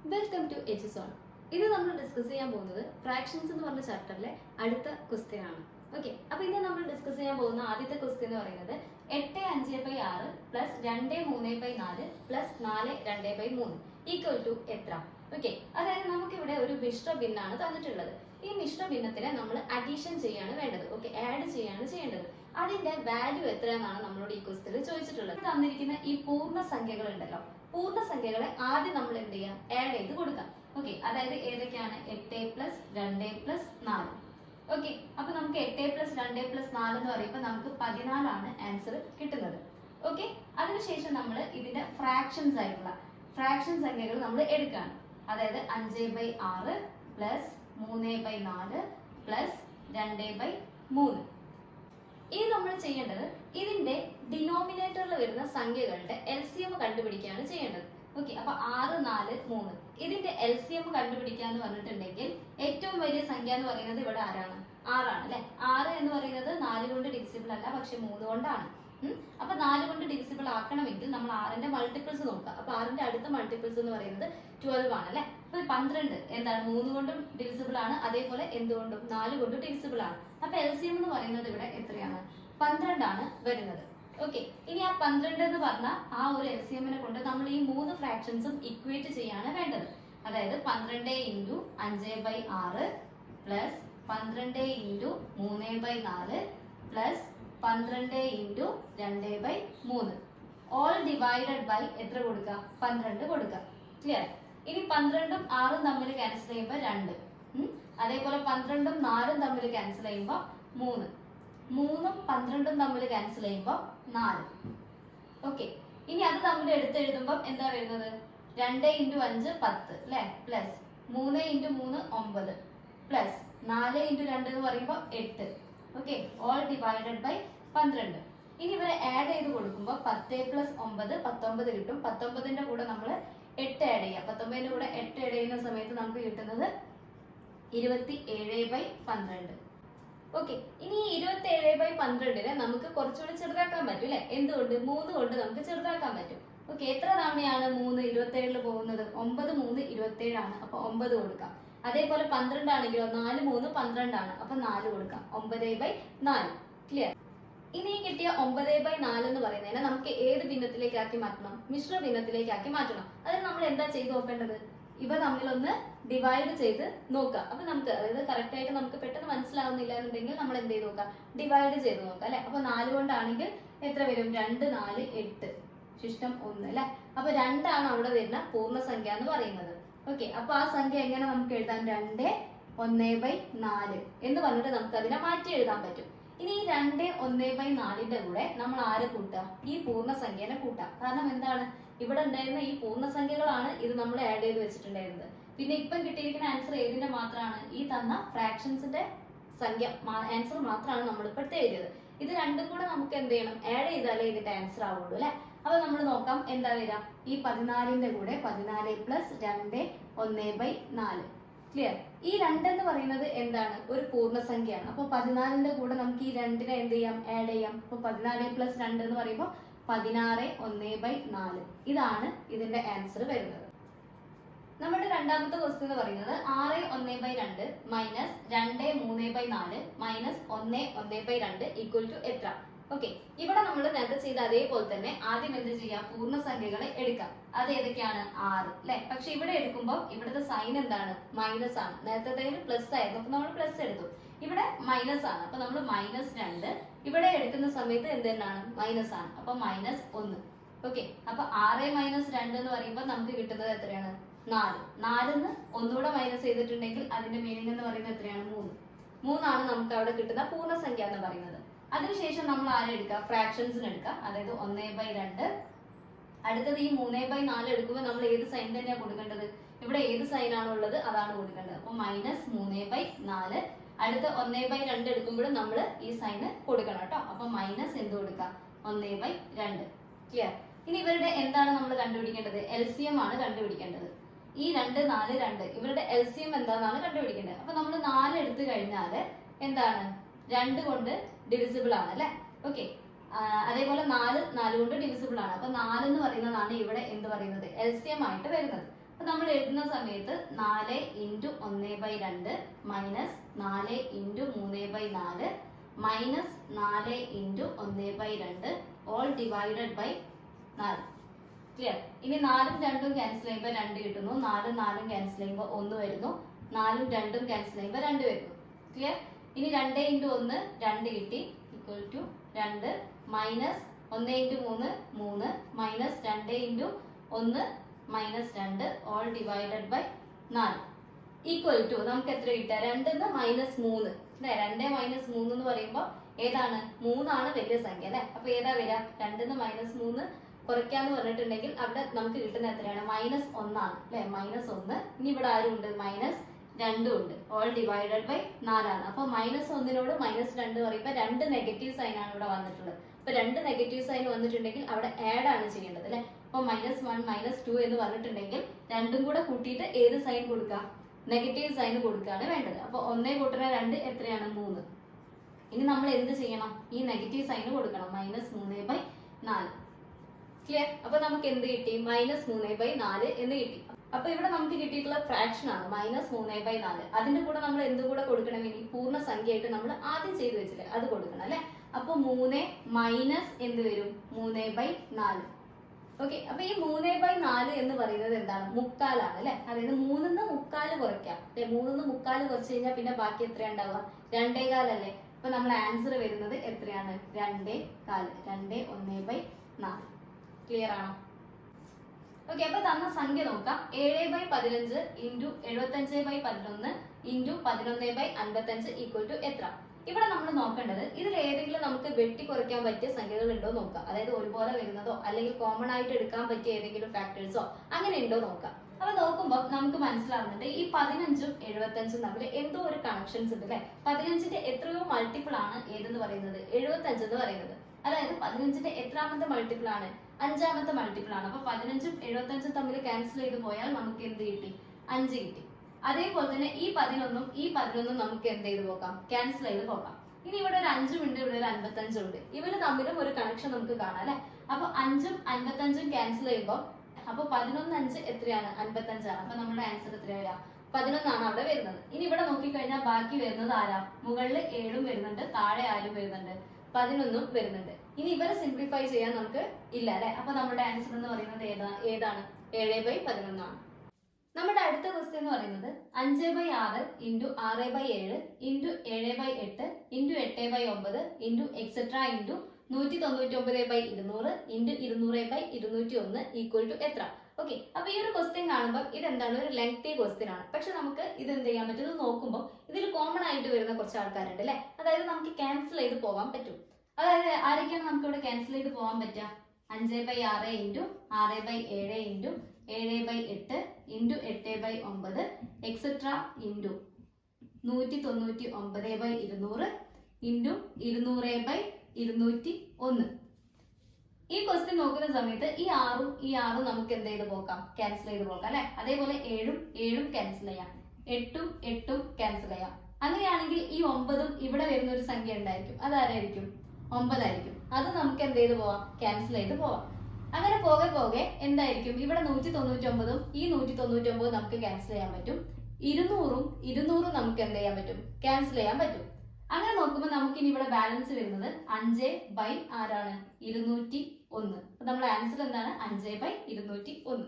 Welcome to H. ഇത് നമ്മൾ discuss ചെയ്യാൻ പോകുന്നത് ഫ്രാക്ഷൻസ് എന്ന് പറഞ്ഞ ചാപ്റ്ററിലെ അടുത്ത ക്വസ്റ്റ്യൻ ആണ്. ഓക്കെ, അപ്പൊ ഇന്ന് നമ്മൾ ഡിസ്കസ് ചെയ്യാൻ പോകുന്ന ആദ്യത്തെ ക്വസ്റ്റ്യൻ എന്ന് പറയുന്നത് 8×5/6 പ്ലസ് 2×3/4 പ്ലസ് 4×2/3 ഈക്വൽ ടു എത്ര? ഓക്കെ, അതായത് നമുക്ക് ഇവിടെ ഒരു മിശ്ര ഭിന്നാണ് തന്നിട്ടുള്ളത്. ഈ മിശ്ര ഭിന്നത്തിനെ നമ്മൾ അഡീഷൻ ചെയ്യാണ് വേണ്ടത്. ഓക്കെ, ആഡ് ചെയ്യാണ് ചെയ്യേണ്ടത്. അതിന്റെ വാല്യൂ എത്രയെന്നാണ് നമ്മളോട് ഈ ക്വസ്റ്റ്യനിൽ ചോദിച്ചിട്ടുള്ളത്. തന്നിരിക്കുന്ന ഈ പൂർണ്ണ സംഖ്യകൾ ഉണ്ടല്ലോ, പൂർണ്ണ സംഖ്യകളെ ആദ്യം നമ്മൾ എന്ത് ചെയ്യാം? ആഡ് ചെയ്ത് കൊടുക്കാം. ഓക്കെ, അതായത് ഏതൊക്കെയാണ്? 8 പ്ലസ് 2 പ്ലസ് 4. ഓക്കെ, അപ്പൊ നമുക്ക് 8 പ്ലസ് 2 പ്ലസ് 4 എന്ന് പറയുമ്പോൾ നമുക്ക് 14 ആണ് ആൻസർ കിട്ടുന്നത്. ഓക്കെ, അതിനുശേഷം നമ്മൾ ഇതിന്റെ ഫ്രാക്ഷൻസ് ആയിട്ടുള്ള ഫ്രാക്ഷൻ സംഖ്യകൾ നമ്മൾ എടുക്കുകയാണ്. അതായത് 5/6 പ്ലസ് 3/4 പ്ലസ് 2/3. ഇത് നമ്മൾ ചെയ്യേണ്ടത് ഇതിന്റെ ഡിനോമിനേറ്ററിൽ വരുന്ന സംഖ്യകളുടെ LCM കണ്ടുപിടിക്കുകയാണ് ചെയ്യേണ്ടത്. ഓക്കെ, അപ്പൊ 6, 4, 3 ഇതിന്റെ LCM കണ്ടുപിടിക്കാന്ന് പറഞ്ഞിട്ടുണ്ടെങ്കിൽ ഏറ്റവും വലിയ സംഖ്യ എന്ന് പറയുന്നത് ഇവിടെ ആരാണ്? 6 ആണ് അല്ലെ. 6 എന്ന് പറയുന്നത് 4 കൊണ്ട് ഡിവിസിബിൾ അല്ല, പക്ഷെ 3 കൊണ്ടാണ്. അപ്പൊ 4 കൊണ്ട് ഡിവിസിബിൾ ആക്കണമെങ്കിൽ നമ്മൾ 6ന്റെ മൾട്ടിപ്പിൾസ് നോക്കുക. അപ്പൊ 6ന്റെ അടുത്ത മൾട്ടിപ്പിൾസ് എന്ന് പറയുന്നത് 12 ആണ് അല്ലെ. അപ്പൊ 12 എന്താണ്? 3 കൊണ്ടും ഡിവിസിബിൾ ആണ്, അതേപോലെ എന്തുകൊണ്ടും 4 കൊണ്ടും ഡിവിസിബിൾ ആണ്. അപ്പൊ LCM എന്ന് പറയുന്നത് ഇവിടെ എത്രയാണ്? 12 ആണ് വരുന്നത്. ഓക്കെ, ഇനി ആ 12 എന്ന് പറഞ്ഞ ആ ഒരു LCM-നെ കൊണ്ട് നമ്മൾ ഈ 3 ഫ്രാക്ഷൻസും ഇക്വേറ്റ് ചെയ്യാണ് വേണ്ടത്. അതായത് 12 into 5/6 plus 12 into 3/4 plus 12 into 2/3 all divided by എത്ര കൊടുക്കുക? 12 കൊടുക്കുക. ക്ലിയർ? ഇനി 12ഉം 6ഉം തമ്മിൽ ക്യാൻസൽ ചെയ്യുമ്പോൾ 2. അതേപോലെ 12ഉം 4ഉം തമ്മിൽ ക്യാൻസൽ ചെയ്യുമ്പോൾ 3. 3ഉം 12ഉം തമ്മിൽ ക്യാൻസൽ ചെയ്യുമ്പോൾ 4. ഓക്കെ, ഇനി അത് തമ്മിൽ എടുത്തെഴുതുമ്പോൾ എന്താ വരുന്നത്? 2 ഇൻറ്റു 5 10 അല്ലെ, പ്ലസ് 3 ഇൻറ്റു 3 9 പ്ലസ് 4 ഇൻറ്റു 2 എന്ന് പറയുമ്പോൾ 8. Okay, all divided by 12. ഇനി ഇവരെ ആഡ് ചെയ്ത് കൊടുക്കുമ്പോൾ 10 പ്ലസ് 9 19 കിട്ടും. 19ന്റെ കൂടെ നമ്മൾ 8 ആഡ് ചെയ്യാം. 19ന്റെ കൂടെ 8 ആഡ് ചെയ്യുന്ന സമയത്ത് നമുക്ക് കിട്ടുന്നത് 27/12. ഓക്കെ, ഇനി 27/12നെ നമുക്ക് കുറച്ചുകൂടി ചെറുതാക്കാൻ പറ്റും അല്ലെ. എന്തുകൊണ്ട്? 3 കൊണ്ട് നമുക്ക് ചെറുതാക്കാൻ പറ്റും. ഓക്കെ, എത്ര തവണയാണ് 3 27 പോകുന്നത്? 9 3 27 ആണ്. അപ്പൊ 9 കൊടുക്കാം. അതേപോലെ 12 ആണെങ്കിലോ 4 3 12 ആണ്. അപ്പൊ 4 കൊടുക്കാം. 9/4. ക്ലിയർ? ഇനി കിട്ടിയ 9/4 എന്ന് പറയുന്നതിനെ നമുക്ക് ഏത് ഭിന്നത്തിലേക്ക് ആക്കി മാറ്റണം? മിശ്ര ഭിന്നത്തിലേക്ക് ആക്കി മാറ്റണം. അതിന് നമ്മൾ എന്താ ചെയ്ത് നോക്കേണ്ടത്? ഇവ തമ്മിലൊന്ന് ഡിവൈഡ് ചെയ്ത് നോക്കാം. അപ്പൊ നമുക്ക് അതായത് കറക്റ്റ് ആയിട്ട് നമുക്ക് പെട്ടെന്ന് മനസ്സിലാവുന്നില്ല എന്നുണ്ടെങ്കിൽ നമ്മൾ എന്ത് ചെയ്ത് നോക്കാം? ഡിവൈഡ് ചെയ്ത് നോക്കാം അല്ലെ. അപ്പൊ 4 കൊണ്ടാണെങ്കിൽ എത്ര വരും? 2 4 8 ശിഷ്ടം 1 അല്ലെ. അപ്പൊ 2 ആണ് അവിടെ വരുന്ന പൂർണ്ണസംഖ്യ എന്ന് പറയുന്നത്. ഓക്കെ, അപ്പൊ ആ സംഖ്യ എങ്ങനെ നമുക്ക് എഴുതാം? 2 1/4 എന്ന് പറഞ്ഞിട്ട് നമുക്ക് അതിനെ മാറ്റി എഴുതാൻ പറ്റും. ഇനി ഈ 2 1/4ന്റെ കൂടെ നമ്മൾ ആരെ കൂട്ടുക? ഈ പൂർണ്ണസംഖ്യനെ കൂട്ടാം. കാരണം എന്താണ്? ഇവിടെ ഉണ്ടായിരുന്ന ഈ പൂർണ്ണസംഖ്യകളാണ് ഇത് നമ്മൾ ആഡ് ചെയ്ത് വെച്ചിട്ടുണ്ടായിരുന്നത്. പിന്നെ ഇപ്പം കിട്ടിയിരിക്കുന്ന ആൻസർ ഏതിന്റെ മാത്രമാണ്? ഈ തന്ന ഫ്രാക്ഷൻസിന്റെ സംഖ്യ ആൻസർ മാത്രമാണ് നമ്മൾ ഇപ്പോഴത്തെ എഴുതിയത്. ഇത് രണ്ടും കൂടെ നമുക്ക് എന്ത് ചെയ്യണം? ആഡ് ചെയ്താലേ ഇതിന്റെ ആൻസർ ആവുള്ളൂ അല്ലെ. അപ്പൊ നമ്മൾ നോക്കാം എന്താ വരിക? ഈ 14ന്റെ കൂടെ 14 പ്ലസ് 2 1/4. ക്ലിയർ? ഈ 2 എന്ന് പറയുന്നത് എന്താണ്? ഒരു പൂർണ്ണസംഖ്യയാണ്. അപ്പൊ 14ന്റെ കൂടെ നമുക്ക് ഈ 2നെ എന്ത് ചെയ്യാം? ആഡ് ചെയ്യാം. അപ്പൊ 14 പ്ലസ് 2 എന്ന് പറയുമ്പോൾ 16 1/4. ഇതാണ് ഇതിന്റെ ആൻസർ വരുന്നത്. നമ്മുടെ രണ്ടാമത്തെ ക്വസ്റ്റ്യൻ എന്ന് പറയുന്നത് 6 1/2 മൈനസ് 2 3/4 മൈനസ് 1 1/2 ഈക്വൽ ടു എത്ര? ഓക്കെ, ഇവിടെ നമ്മൾ നേരത്തെ ചെയ്ത അതേപോലെ തന്നെ ആദ്യം എന്ത് ചെയ്യാം? പൂർണ്ണസംഖ്യകളെ എടുക്കാം. അത് ഏതൊക്കെയാണ്? 6 അല്ലെ. പക്ഷെ ഇവിടെ എടുക്കുമ്പോൾ ഇവിടുത്തെ സൈൻ എന്താണ്? മൈനസ് ആണ്. നേരത്തെ പ്ലസ് ആയിരുന്നു, അപ്പൊ നമ്മൾ പ്ലസ് എടുത്തു. ഇവിടെ മൈനസ് ആണ്, അപ്പൊ നമ്മൾ -2. ഇവിടെ എടുക്കുന്ന സമയത്ത് എന്ത് തന്നെയാണ്? മൈനസ് ആണ്, അപ്പൊ -1. ഓക്കെ, അപ്പൊ 6 - 2 എന്ന് പറയുമ്പോൾ നമുക്ക് കിട്ടുന്നത് എത്രയാണ്? 4. 4ന്ന് ഒന്നുകൂടെ മൈനസ് ചെയ്തിട്ടുണ്ടെങ്കിൽ അതിന്റെ മീനിങ് എന്ന് പറയുന്നത് എത്രയാണ്? 3. 3 ആണ് നമുക്ക് അവിടെ കിട്ടുന്ന പൂർണ്ണസംഖ്യ എന്ന് പറയുന്നത്. അതിനുശേഷം നമ്മൾ ആരെ എടുക്കുക? ഫ്രാക്ഷൻസിന് എടുക്കുക. അതായത് 1/2. അടുത്തത് ഈ 3/4 എടുക്കുമ്പോൾ നമ്മൾ ഏത് സൈൻ തന്നെയാണ് കൊടുക്കേണ്ടത്? ഇവിടെ ഏത് സൈൻ ആണോ ഉള്ളത് അതാണ് കൊടുക്കേണ്ടത്. അപ്പൊ -3/4. അടുത്ത 1/2 എടുക്കുമ്പോഴും നമ്മൾ ഈ സൈന് കൊടുക്കണം കേട്ടോ. അപ്പൊ മൈനസ് എന്ത് കൊടുക്കാം? 1/2. ക്ലിയർ? ഇനി ഇവരുടെ എന്താണ് നമ്മൾ കണ്ടുപിടിക്കേണ്ടത്? LCM ആണ് കണ്ടുപിടിക്കേണ്ടത്. ഈ 2 4 2 ഇവരുടെ LCM എന്താണെന്നാണ് കണ്ടുപിടിക്കേണ്ടത്. അപ്പൊ നമ്മൾ 4 എടുത്തു കഴിഞ്ഞാൽ എന്താണ്? 2 കൊണ്ട് ഡിവിസിബിൾ ആണ് അല്ലെ. ഓക്കെ, അതേപോലെ 4 4 കൊണ്ട് ഡിവിസിബിൾ ആണ്. അപ്പൊ 4 എന്ന് പറയുന്നതാണ് ഇവിടെ എന്ത് പറയുന്നത്? LCM ആയിട്ട് വരുന്നത്. അപ്പൊ നമ്മൾ എഴുതുന്ന സമയത്ത് 4 into 1/2 minus 4 into 3/4 minus 4 into 1/2 all divided by 4. Clear? ഇനി 4ഉം 2ഉം ക്യാൻസൽ ചെയ്യുമ്പോൾ 2 കിട്ടുന്നു. 4ഉം 4ഉം ക്യാൻസൽ ചെയ്യുമ്പോൾ 1 വരുന്നു. 4ഉം 2ഉം ക്യാൻസൽ ചെയ്യുമ്പോൾ 2 വരുന്നു. ക്ലിയർ? ഇനി 2 ഇൻറ്റു 1 2 കിട്ടി, equal to 2 minus 1 into 3 3 minus 2 into 1 minus 2 all divided by 4 equal to നമുക്ക് എത്ര കിട്ടുക? 2 മൈനസ് 3 അല്ലെ? 2 മൈനസ് 3 എന്ന് പറയുമ്പോൾ ഏതാണ്? 3 ആണ് വലിയ സംഖ്യ അല്ലെ? അപ്പൊ ഏതാ വരിക? 2 മൈനസ് 3 കുറയ്ക്കാന്ന് പറഞ്ഞിട്ടുണ്ടെങ്കിൽ അവിടെ നമുക്ക് കിട്ടുന്ന എത്രയാണ്? മൈനസ് 1 ആണ് അല്ലെ? മൈനസ് 1. ഇനി ഇവിടെ ആരും ഉണ്ട്? മൈനസ് 2 ഉണ്ട്. ഓൾ ഡിവൈഡഡ് ബൈ 4 ആണ്. അപ്പൊ മൈനസ് 1നോട് മൈനസ് 2 പറയുമ്പോൾ 2 നെഗറ്റീവ് സൈൻ ആണ് ഇവിടെ വന്നിട്ടുള്ളത്. അപ്പൊ 2 നെഗറ്റീവ് സൈൻ വന്നിട്ടുണ്ടെങ്കിൽ അവിടെ ആഡ് ആണ് ചെയ്യേണ്ടത് അല്ലെ? അപ്പൊ -1 -2 എന്ന് പറഞ്ഞിട്ടുണ്ടെങ്കിൽ രണ്ടും കൂടെ കൂട്ടിയിട്ട് ഏത് സൈൻ കൊടുക്കുക? നെഗറ്റീവ് സൈൻ കൊടുക്കുകയാണ് വേണ്ടത്. അപ്പൊ 1 കൂട്ടുന്ന 2 എത്രയാണ്? 3. ഇനി നമ്മൾ എന്ത് ചെയ്യണം? ഈ നെഗറ്റീവ് സൈൻ കൊടുക്കണം. -3/4. ക്ലിയർ? അപ്പൊ നമുക്ക് എന്ത് കിട്ടി? -3/4 എന്ന് കിട്ടി. അപ്പൊ ഇവിടെ നമുക്ക് കിട്ടിയിട്ടുള്ള ഫ്രാക്ഷൻ ആണ് -3/4. അതിന്റെ കൂടെ നമ്മൾ എന്ത് കൂടെ കൊടുക്കണം? ഇനി പൂർണ്ണ സംഖ്യയായിട്ട് നമ്മൾ ആദ്യം ചെയ്തു വെച്ചില്ലേ അത് കൊടുക്കണം അല്ലെ? അപ്പൊ 3 മൈനസ് എന്ത് വരും? 3/4. ഓക്കെ. അപ്പൊ ഈ 3/4 എന്ന് പറയുന്നത് എന്താണ്? മുക്കാലാണ് അല്ലെ? അതായത് 3ന്ന് മുക്കാല് കുറയ്ക്കാം. 3ന്ന് മുക്കാല് കുറച്ച് കഴിഞ്ഞാൽ പിന്നെ ബാക്കി എത്ര ഉണ്ടാവുക? 2.25 അല്ലേ? അപ്പൊ നമ്മുടെ ആൻസർ വരുന്നത് എത്രയാണ്? 2.25. 2 1/4. ക്ലിയർ ആണോ? ഓക്കെ. അപ്പൊ തന്ന സംഖ്യ നോക്കാം. 7/15 ഇൻറ്റു 75/11 ഇൻറ്റു 11/55 ഈക്വൽ ടു എത്ര? ഇവിടെ നമ്മൾ നോക്കേണ്ടത് ഇതിൽ ഏതെങ്കിലും നമുക്ക് വെട്ടി കുറയ്ക്കാൻ പറ്റിയ സംഖ്യകൾ ഉണ്ടോ നോക്കാം. അതായത് ഒരുപോലെ വരുന്നതോ അല്ലെങ്കിൽ കോമൺ ആയിട്ട് എടുക്കാൻ പറ്റിയ ഏതെങ്കിലും ഫാക്ടേഴ്സോ അങ്ങനെ ഉണ്ടോ നോക്കാം. അപ്പൊ നോക്കുമ്പോൾ നമുക്ക് മനസ്സിലാവുന്നുണ്ട് ഈ 15ഉം 75ഉം തമ്മിൽ എന്തോ ഒരു കണക്ഷൻസ് ഉണ്ട് അല്ലെ? 15ന്റെ എത്രയോ മൾട്ടിപ്പിൾ ആണ് ഏതെന്ന് പറയുന്നത്? 75 എന്ന് പറയുന്നത്. അതായത് 15ന്റെ എത്രാമത്തെ മൾട്ടിപ്പിൾ ആണ്? 5ാമത്തെ മൾട്ടിപ്പിൾ ആണ്. അപ്പൊ 15ഉം 75ഉം തമ്മിൽ ക്യാൻസൽ ചെയ്ത് പോയാൽ നമുക്ക് എന്ത് കിട്ടി? 5 കിട്ടി. അതേപോലെ തന്നെ ഈ 11ഉം ഈ 11ഉം നമുക്ക് എന്ത് ചെയ്ത് പോകാം? ക്യാൻസൽ ചെയ്ത് പോകാം. ഇനി ഇവിടെ ഒരു 5ഉം ഉണ്ട്, ഇവിടെ ഒരു 55ഉം ഉണ്ട്. ഇവര് തമ്മിലും ഒരു കണക്ഷൻ നമുക്ക് കാണാം അല്ലെ? അപ്പൊ 5ഉം 55ഉം ക്യാൻസൽ ചെയ്യുമ്പോൾ അപ്പൊ 11 5 എത്രയാണ്? 55 ആണ്. അപ്പൊ നമ്മുടെ ആൻസർ എത്രയാ? 11 ആണ് അവിടെ വരുന്നത്. ഇനി ഇവിടെ നോക്കിക്കഴിഞ്ഞാൽ ബാക്കി വരുന്നത് ആരാ? മുകളിൽ 7ഉം വരുന്നുണ്ട്, താഴെ ആരും വരുന്നുണ്ട്? 11ഉം വരുന്നുണ്ട്. ഇനി ഇവരെ സിംപ്ലിഫൈ ചെയ്യാൻ നമുക്ക് ഇല്ല അല്ലെ? അപ്പൊ നമ്മുടെ ആൻസർ എന്ന് പറയുന്നത് ഏതാണ്? 7/11 ആണ്. നമ്മുടെ അടുത്ത ക്വസ്റ്റ്യൻ എന്ന് പറയുന്നത് 5/6 into 6/7 into 7/8 into 8/9 into etcetera into 199/200 into 200/201 equal to എത്ര? ഓക്കെ. അപ്പൊ ഈ ഒരു ക്വസ്റ്റ്യൻ കാണുമ്പോൾ ഇതെന്താണ്? ഒരു ലെങ്തി ക്വസ്റ്റ്യൻ ആണ്. പക്ഷെ നമുക്ക് ഇത് എന്ത് ചെയ്യാൻ പറ്റും? നോക്കുമ്പോൾ ഇതിൽ കോമൺ ആയിട്ട് വരുന്ന കുറച്ച് ആൾക്കാരുണ്ട് അല്ലെ? അതായത് നമുക്ക് ക്യാൻസൽ ചെയ്ത് പോകാൻ പറ്റും. അതായത് ആരൊക്കെയാണ് നമുക്ക് ഇവിടെ ക്യാൻസൽ ചെയ്ത് പോകാൻ പറ്റുക? 5/6 into 6/7 into 7/8 into 8/9 etcetera into 199/200 into 200/201. ഈ ക്വസ്റ്റ്യൻ നോക്കുന്ന സമയത്ത് ഈ 6ഉം നമുക്ക് എന്ത് ചെയ്ത് പോകാം? ക്യാൻസൽ ചെയ്ത് പോകാം അല്ലെ? അതേപോലെ 7ഉം ക്യാൻസൽ ചെയ്യാം, 8ഉം ക്യാൻസൽ ചെയ്യാം. അങ്ങനെയാണെങ്കിൽ ഈ 9ഉം ഇവിടെ വരുന്ന ഒരു സംഖ്യ ഉണ്ടായിരിക്കും. അതാരായിരിക്കും? 9 ആയിരിക്കും. അത് നമുക്ക് എന്ത് ചെയ്ത് പോവാം? ക്യാൻസൽ ചെയ്ത് പോവാം. അങ്ങനെ പോകെ എന്തായിരിക്കും? ഇവിടെ 199ഉം ഈ 199 നമുക്ക് ക്യാൻസൽ ചെയ്യാൻ പറ്റും. 200ഉം നമുക്ക് എന്ത് ചെയ്യാൻ പറ്റും? ക്യാൻസൽ ചെയ്യാൻ പറ്റും. അങ്ങനെ നോക്കുമ്പോൾ നമുക്ക് ഇനി ഇവിടെ ബാലൻസ് വരുന്നത് 5/201. അപ്പൊ നമ്മുടെ ആൻസർ എന്താണ്? 5/201.